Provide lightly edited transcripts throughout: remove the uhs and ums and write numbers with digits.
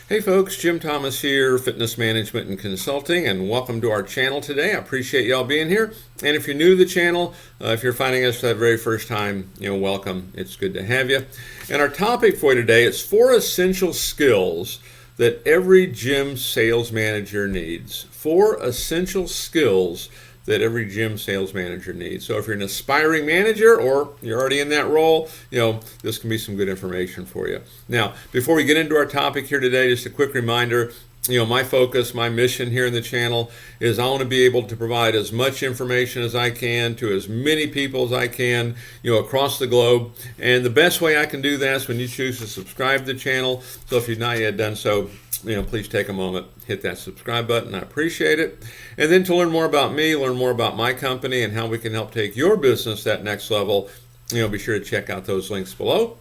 Hey folks, Jim Thomas here, Fitness Management and Consulting, and welcome to our channel today. I appreciate y'all being here. And if you're new to the channel, if you're finding us for the very first time, welcome. It's good to have you. And our topic for you today is 4 essential skills that every gym sales manager needs. 4 essential skills that every gym sales manager needs. So if you're an aspiring manager or you're already in that role, this can be some good information for you. Now, before we get into our topic here today, just a quick reminder, my focus, my mission here in the channel is I want to be able to provide as much information as I can to as many people as I can, across the globe. And the best way I can do that is when you choose to subscribe to the channel. So if you've not yet done so, please take a moment, hit that subscribe button. I appreciate it. And then to learn more about me, learn more about my company and how we can help take your business that next level, be sure to check out those links below.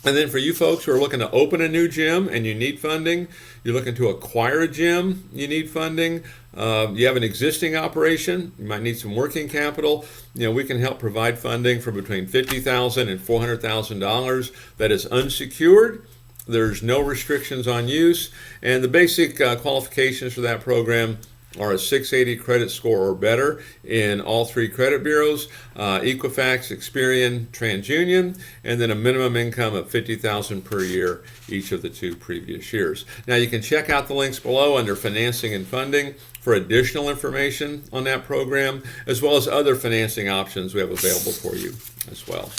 And then for you folks who are looking to open a new gym and you need funding, you're looking to acquire a gym, you need funding, you have an existing operation, you might need some working capital, we can help provide funding for between $50,000 and $400,000 that is unsecured. There's no restrictions on use, and the basic qualifications for that program are a 680 credit score or better in all 3 credit bureaus, Equifax, Experian, TransUnion, and then a minimum income of $50,000 per year each of the 2 previous years. Now you can check out the links below under financing and funding for additional information on that program, as well as other financing options we have available for you as well.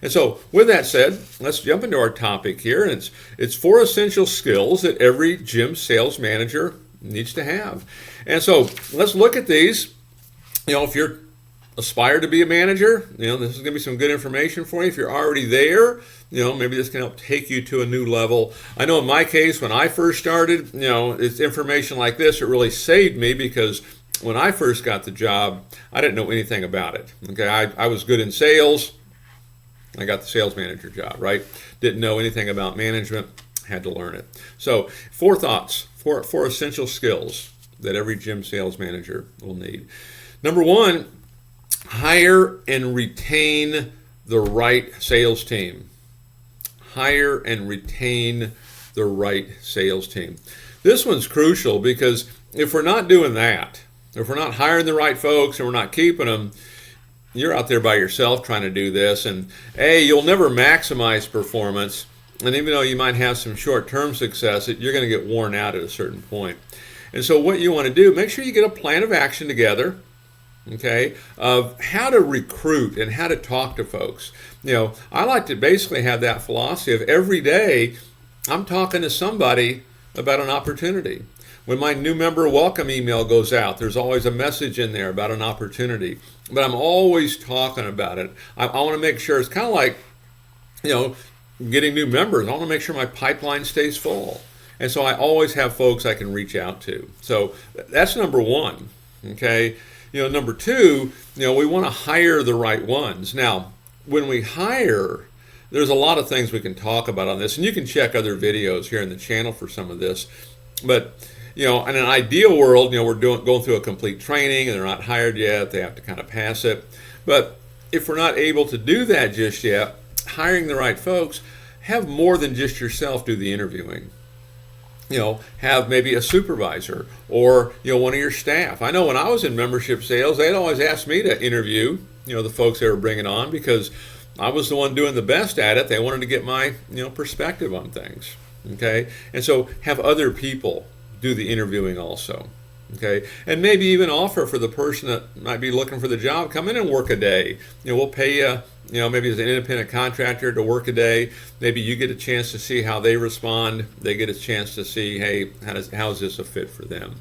And so with that said, let's jump into our topic here. And it's 4 essential skills that every gym sales manager needs to have. And so let's look at these. If you're aspire to be a manager, this is going to be some good information for you. If you're already there, maybe this can help take you to a new level. I know in my case, when I first started, it's information like this. It really saved me because when I first got the job, I didn't know anything about it. Okay, I was good in sales. I got the sales manager job, right? Didn't know anything about management, had to learn it. So 4 thoughts, 4 essential skills that every gym sales manager will need. Number 1, hire and retain the right sales team. Hire and retain the right sales team. This one's crucial because if we're not doing that, if we're not hiring the right folks and we're not keeping them, you're out there by yourself trying to do this, and you'll never maximize performance. And even though you might have some short-term success, you're going to get worn out at a certain point. And so what you want to do, make sure you get a plan of action together, okay, of how to recruit and how to talk to folks. I like to basically have that philosophy of every day I'm talking to somebody about an opportunity. When my new member welcome email goes out, there's always a message in there about an opportunity. But I'm always talking about it. I want to make sure, it's kind of like, getting new members. I want to make sure my pipeline stays full. And so I always have folks I can reach out to. So that's number 1, okay? Number 2, we want to hire the right ones. Now, when we hire, there's a lot of things we can talk about on this, and you can check other videos here in the channel for some of this. But in an ideal world, we're going through a complete training and they're not hired yet. They have to kind of pass it. But if we're not able to do that just yet, hiring the right folks, have more than just yourself do the interviewing. Have maybe a supervisor or, one of your staff. I know when I was in membership sales, they'd always ask me to interview, the folks they were bringing on because I was the one doing the best at it. They wanted to get my, perspective on things. Okay. And so have other people do the interviewing also, okay? And maybe even offer for the person that might be looking for the job, come in and work a day. We'll pay you, maybe as an independent contractor to work a day. Maybe you get a chance to see how they respond. They get a chance to see, hey, how is this a fit for them?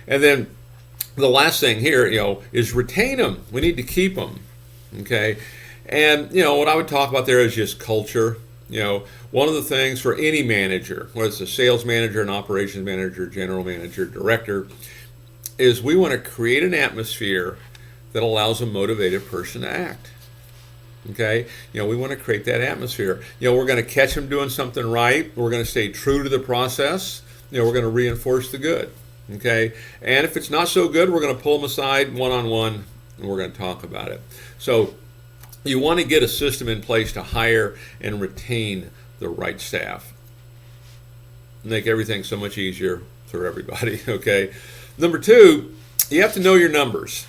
And then the last thing here, is retain them. We need to keep them, okay? And, what I would talk about there is just culture. One of the things for any manager, whether it's a sales manager, an operations manager, general manager, director, is we want to create an atmosphere that allows a motivated person to act. Okay? We want to create that atmosphere. We're going to catch them doing something right. We're going to stay true to the process. We're going to reinforce the good. Okay? And if it's not so good, we're going to pull them aside one-on-one and we're going to talk about it. So you want to get a system in place to hire and retain the right staff. make everything so much easier for everybody. Okay. Number two, you have to know your numbers.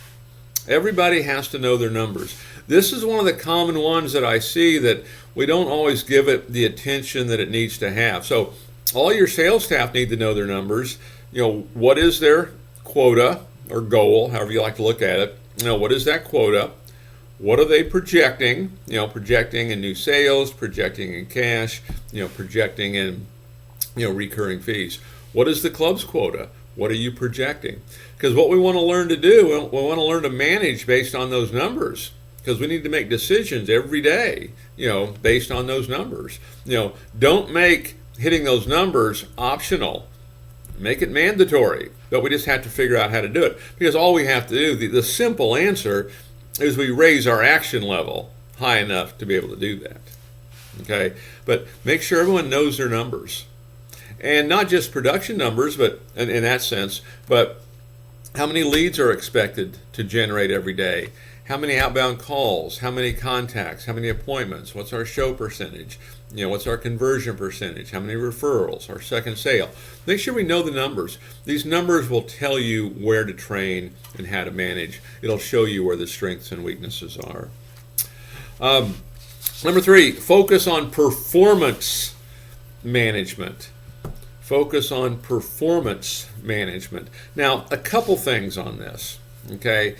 Everybody has to know their numbers. This is one of the common ones that I see that we don't always give it the attention that it needs to have. So all your sales staff need to know their numbers. What is their quota or goal, however you like to look at it? What is that quota? What are they projecting? Projecting in new sales, projecting in cash, projecting in, recurring fees. What is the club's quota? What are you projecting? Because what we want to learn to do, we want to learn to manage based on those numbers. Because we need to make decisions every day, based on those numbers. Don't make hitting those numbers optional. Make it mandatory. But we just have to figure out how to do it. Because all we have to do, the simple answer is we raise our action level high enough to be able to do that. Okay? But make sure everyone knows their numbers. And not just production numbers, but in that sense, but how many leads are expected to generate every day? How many outbound calls? How many contacts? How many appointments? What's our show percentage? What's our conversion percentage? How many referrals? Our second sale? Make sure we know the numbers. These numbers will tell you where to train and how to manage. It'll show you where the strengths and weaknesses are. Number three, focus on performance management. Focus on performance management. Now, a couple things on this, okay?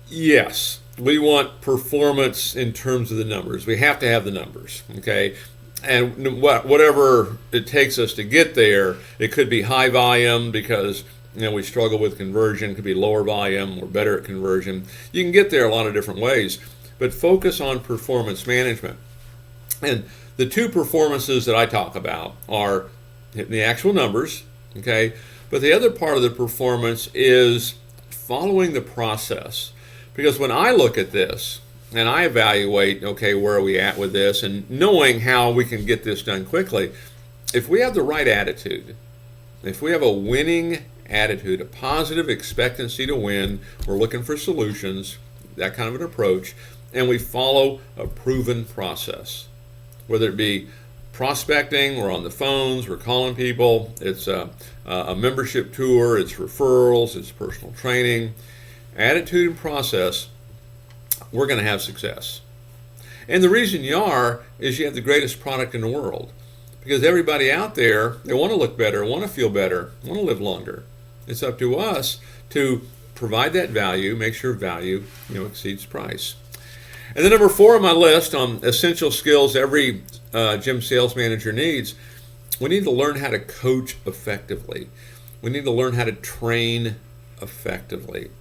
Yes, we want performance in terms of the numbers. We have to have the numbers, okay? And whatever it takes us to get there, it could be high volume because we struggle with conversion. It could be lower volume. We're better at conversion. You can get there a lot of different ways, but focus on performance management. And the two performances that I talk about are hitting the actual numbers, okay? But the other part of the performance is following the process. Because when I look at this and I evaluate, okay, where are we at with this, and knowing how we can get this done quickly, if we have the right attitude, if we have a winning attitude, a positive expectancy to win, we're looking for solutions, that kind of an approach, and we follow a proven process, whether it be prospecting, we're on the phones, we're calling people, it's a membership tour, it's referrals, it's personal training, attitude and process, we're going to have success. And the reason you are is you have the greatest product in the world. Because everybody out there, they want to look better, want to feel better, want to live longer. It's up to us to provide that value, make sure value exceeds price. And then number 4 on my list on essential skills every gym sales manager needs, we need to learn how to coach effectively. We need to learn how to train effectively.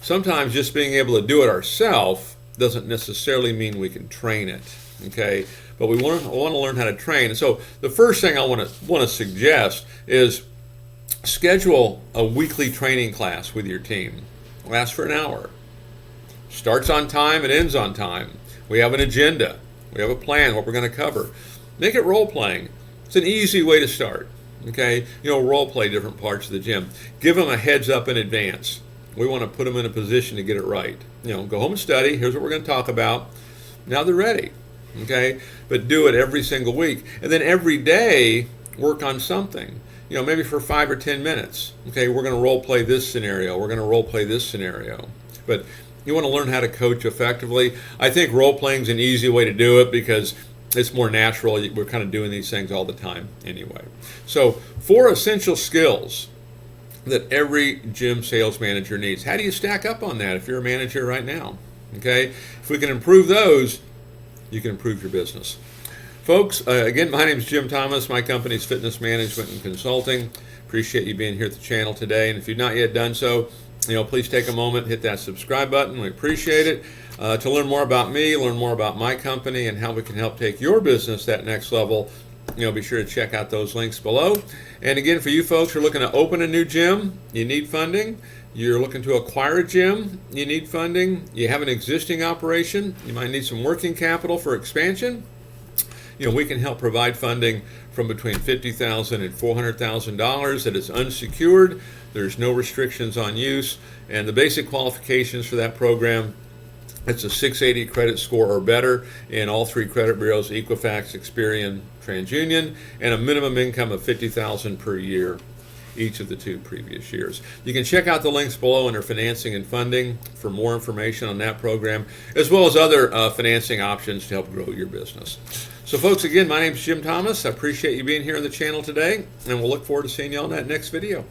Sometimes just being able to do it ourselves doesn't necessarily mean we can train it. Okay, but we want to learn how to train. And so the first thing I want to suggest is schedule a weekly training class with your team. Lasts for an hour. Starts on time and ends on time. We have an agenda. We have a plan, what we're going to cover. Make it role playing. It's an easy way to start. Okay, role play different parts of the gym. Give them a heads up in advance. We want to put them in a position to get it right. Go home and study. Here's what we're going to talk about. Now they're ready. Okay, but do it every single week, and then every day work on something. Maybe for 5 or 10 minutes. Okay, we're going to role play this scenario. We're going to role play this scenario. But you want to learn how to coach effectively. I think role playing is an easy way to do it because it's more natural. We're kind of doing these things all the time anyway. So 4 essential skills that every gym sales manager needs. How do you stack up on that if you're a manager right now? Okay, if we can improve those, you can improve your business. Folks, again, my name is Jim Thomas. My company is Fitness Management and Consulting. Appreciate you being here at the channel today. And if you've not yet done so, please take a moment, hit that subscribe button. We appreciate it. To learn more about me, learn more about my company, and how we can help take your business that next level, be sure to check out those links below. And again, for you folks who are looking to open a new gym, you need funding. You're looking to acquire a gym, you need funding. You have an existing operation, you might need some working capital for expansion. We can help provide funding from between $50,000 and $400,000 that is unsecured. There's no restrictions on use, and the basic qualifications for that program It's a 680 credit score or better in all three credit bureaus, Equifax, Experian, TransUnion, and a minimum income of $50,000 per year each of the 2 previous years. You can check out the links below under financing and funding for more information on that program, as well as other financing options to help grow your business. So folks, again, my name is Jim Thomas. I appreciate you being here on the channel today, and we'll look forward to seeing you on that next video.